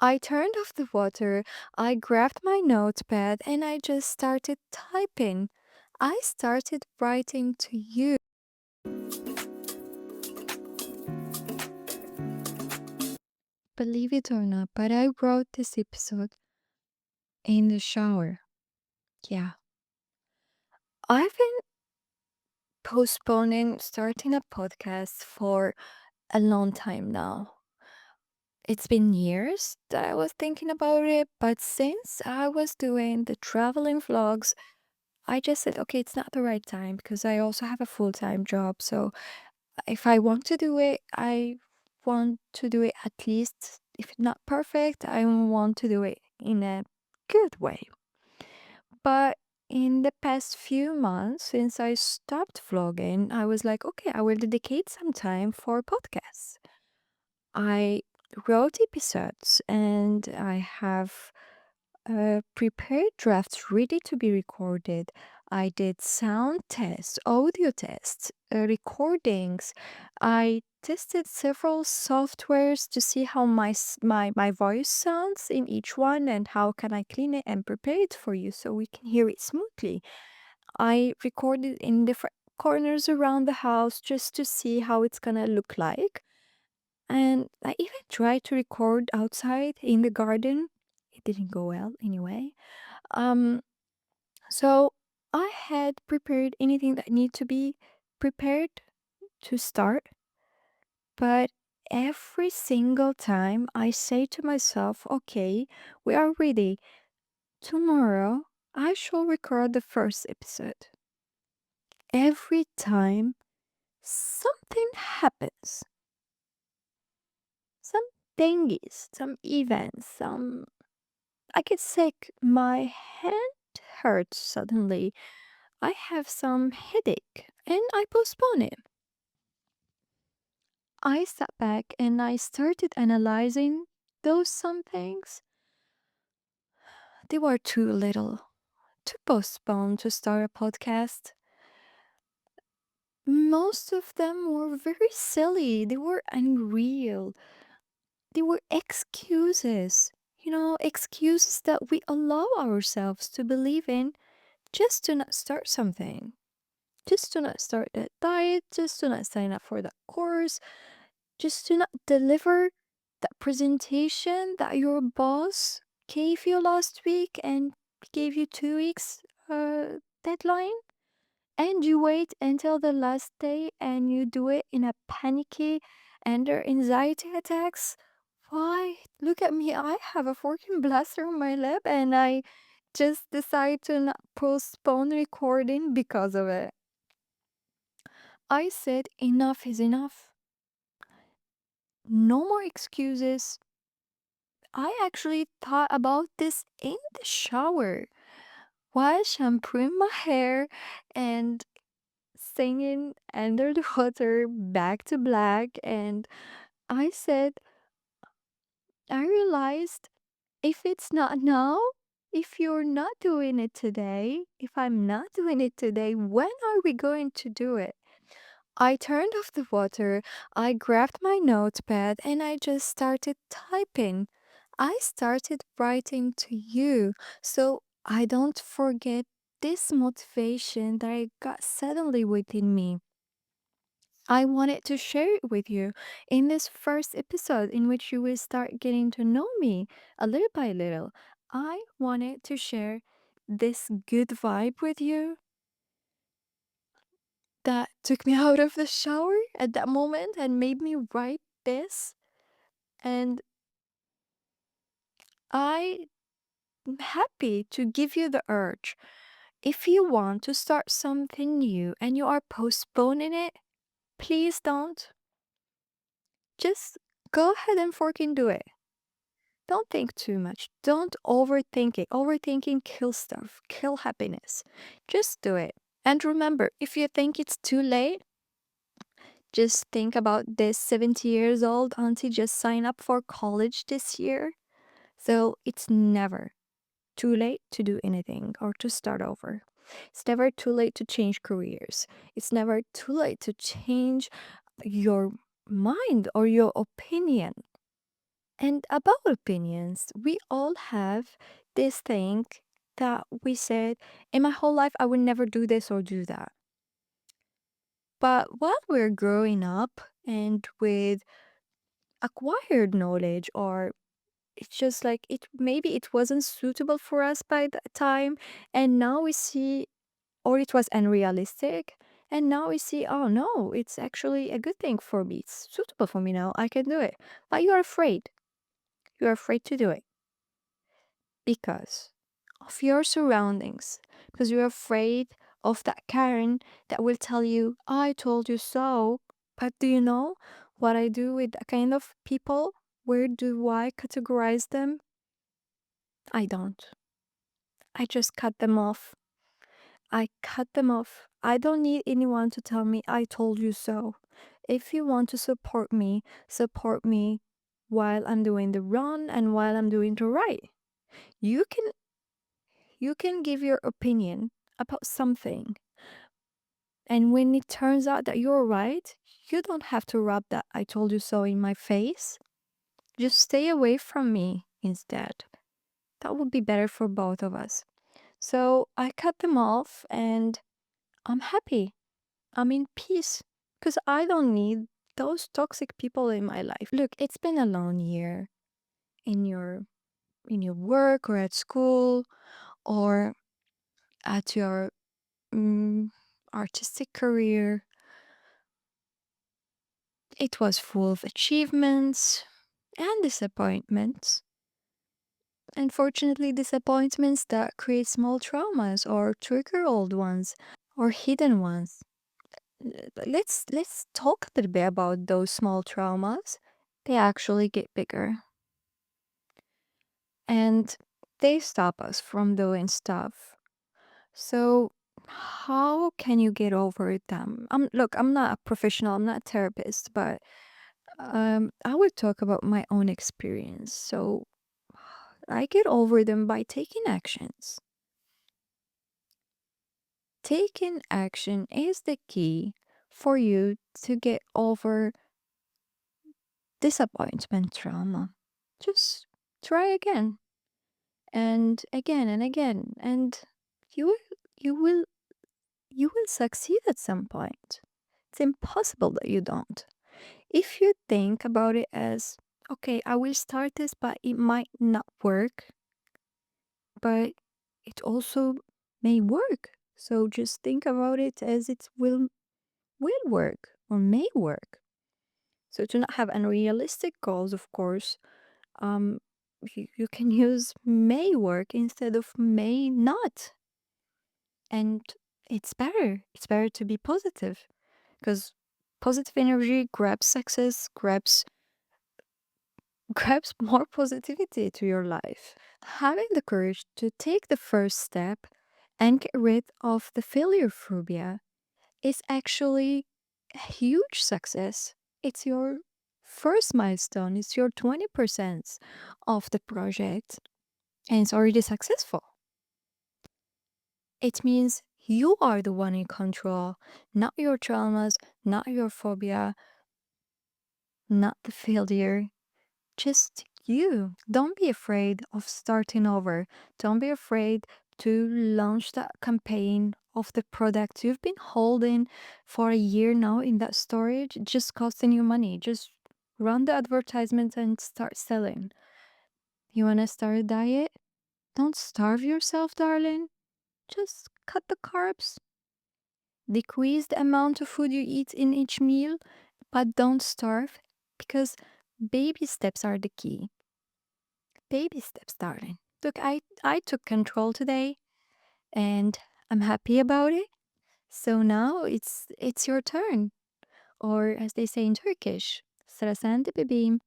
I turned off the water, I grabbed my notepad, and I just started typing. I started writing to you. Believe it or not, but I wrote this episode in the shower. Yeah. I've been postponing starting a podcast for a long time now. It's been years that I was thinking about it, but since I was doing the traveling vlogs, I just said, okay, it's not the right time because I also have a full-time job. So if I want to do it, I want to do it at least, if not perfect, I want to do it in a good way. But in the past few months, since I stopped vlogging, I was like, okay, I will dedicate some time for podcasts. I wrote episodes and I have prepared drafts ready to be recorded. I did sound tests, audio tests, recordings. I tested several softwares to see how my voice sounds in each one and how can I clean it and prepare it for you so we can hear it smoothly. I recorded in different corners around the house just to see how it's gonna look like. And I even tried to record outside in the garden. It didn't go well anyway. Um, so I had prepared anything that need to be prepared to start, but every single time I say to myself, okay, we are ready. Tomorrow I shall record the first episode. Every time something happens, some thingies, some events, some I get sick, my hand hurts suddenly. I have some headache and I postpone it. I sat back and I started analyzing those some things. They were too little to postpone to start a podcast. Most of them were very silly. They were unreal. They were excuses. Excuses that we allow ourselves to believe in just to not start something. Just to not start that diet, just to not sign up for that course, just to not deliver that presentation that your boss gave you last week and gave you 2 weeks deadline. And you wait until the last day and you do it in a panicky under anxiety attacks. Why? Look at me. I have a fucking blaster on my lip and I just decide to not postpone recording because of it. I said enough is enough. No more excuses. I actually thought about this in the shower while shampooing my hair and singing Under the Water Back to Black. And I said, I realized if it's not now, if you're not doing it today, if I'm not doing it today, when are we going to do it? I turned off the water, I grabbed my notepad, and I just started typing. I started writing to you so I don't forget this motivation that I got suddenly within me. I wanted to share it with you in this first episode in which you will start getting to know me a little by little. I wanted to share this good vibe with you that took me out of the shower at that moment and made me write this. And I'm happy to give you the urge. If you want to start something new and you are postponing it, please don't. Just go ahead and fucking do it. Don't think too much. Don't overthink it. Overthinking kills stuff, kill happiness. Just do it. And remember, if you think it's too late, just think about this 70 years old auntie just signed up for college this year. So it's never too late to do anything or to start over. It's never too late to change careers. It's never too late to change your mind or your opinion. And about opinions, we all have this thing that we said, in my whole life, I would never do this or do that. But while we're growing up and with acquired knowledge, or it's just like maybe it wasn't suitable for us by that time, and now we see, or it was unrealistic, and now we see, oh no, it's actually a good thing for me. It's suitable for me now. I can do it. But you're afraid. You're afraid to do it because of your surroundings, because you're afraid of that Karen that will tell you, I told you so. But do you know what I do with that kind of people? Where do I categorize them? I don't. I just cut them off. I cut them off. I don't need anyone to tell me, I told you so. If you want to support me while I'm doing the wrong and while I'm doing the right. You can you can give your opinion about something, and when it turns out that you're right, you don't have to rub that I told you so in my face. Just stay away from me instead. That would be better for both of us. So I cut them off and I'm happy. I'm in peace because I don't need those toxic people in my life. Look, it's been a long year in your work or at school or at your mm, artistic career. It was full of achievements and disappointments. Unfortunately, disappointments that create small traumas or trigger old ones or hidden ones. Let's talk a little bit about those small traumas. They actually get bigger and they stop us from doing stuff. So how can you get over them? Look, I'm not a professional, I'm not a therapist, but I would talk about my own experience. So I get over them by taking actions. Taking action is the key for you to get over disappointment trauma. Just try again and again and again, and you will you will you will succeed at some point. It's impossible that you don't. If you think about it as, okay, I will start this, but it might not work, but it also may work. So just think about it as it will work or may work. So to not have unrealistic goals, of course, um, you can use may work instead of may not. And it's better. It's better to be positive because positive energy grabs success, grabs more positivity to your life. Having the courage to take the first step and get rid of the failure phobia is actually a huge success. It's your first milestone, it's your 20% of the project, and it's already successful. It means you are the one in control, not your traumas, not your phobia, not the failure. Just you. Don't be afraid of starting over. Don't be afraid to launch that campaign of the product you've been holding for a year now in that storage, just costing you money. Just run the advertisement and start selling. You want to start a diet? Don't starve yourself, darling. Just cut the carbs. Decrease the amount of food you eat in each meal, but don't starve because baby steps are the key. Baby steps, darling. Look, I took control today and I'm happy about it. So now it's your turn. Or as they say in Turkish, sıra sende bebeğim.